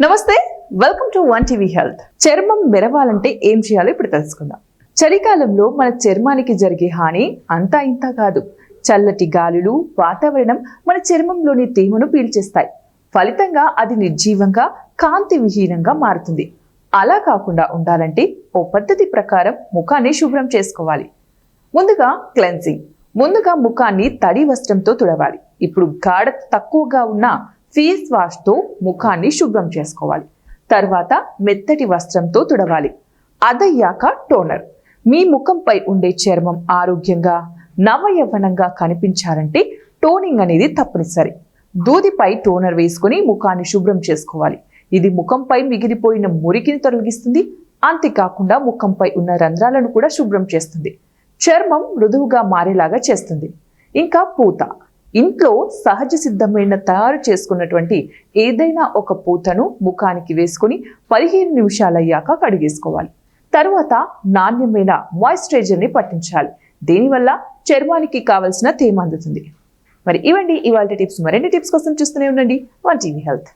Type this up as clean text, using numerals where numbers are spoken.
నమస్తే, welcome to one TV health. చర్మం మెరవాలంటే ఏం చేయాలో ఇప్పుడు తెలుసుకుందాం. చలికాలంలో మన చర్మానికి జరిగే హాని అంతా ఇంతా కాదు. చల్లటి గాలులు, వాతావరణం మన చర్మంలోని తేమను పీల్చేస్తాయి. ఫలితంగా అది నిర్జీవంగా, కాంతి విహీనంగా మారుతుంది. అలా కాకుండా ఉండాలంటే ఓ పద్ధతి ప్రకారం ముఖాన్ని శుభ్రం చేసుకోవాలి. ముందుగా క్లెన్సింగ్. ముందుగా ముఖాన్ని తడి వస్త్రంతో తుడవాలి. ఇప్పుడు గాఢత తక్కువగా ఉన్న ఫేస్ వాష్తో ముఖాన్ని శుభ్రం చేసుకోవాలి. తర్వాత మెత్తటి వస్త్రంతో తుడవాలి. అదయ్యాక టోనర్. మీ ముఖంపై ఉండే చర్మం ఆరోగ్యంగా, నవయవ్వనంగా కనిపించాలంటే టోనింగ్ అనేది తప్పనిసరి. దూదిపై టోనర్ వేసుకుని ముఖాన్ని శుభ్రం చేసుకోవాలి. ఇది ముఖంపై మిగిలిపోయిన మురికిని తొలగిస్తుంది. అంతేకాకుండా ముఖంపై ఉన్న రంధ్రాలను కూడా శుభ్రం చేస్తుంది. చర్మం మృదువుగా మారేలాగా చేస్తుంది. ఇంకా పూత. ఇంట్లో సహజ సిద్ధమైన తయారు చేసుకున్నటువంటి ఏదైనా ఒక పూతను ముఖానికి వేసుకుని 15 నిమిషాలయ్యాక కడిగేసుకోవాలి. తర్వాత నాణ్యమైన మాయిశ్చరైజర్ని పట్టించాలి. దీనివల్ల చర్మానికి కావలసిన తేమ అందుతుంది. మరి ఇవండి ఇవాళ టిప్స్. మరిన్ని టిప్స్ కోసం చూస్తూనే ఉండండి వన్ టీవీ హెల్త్.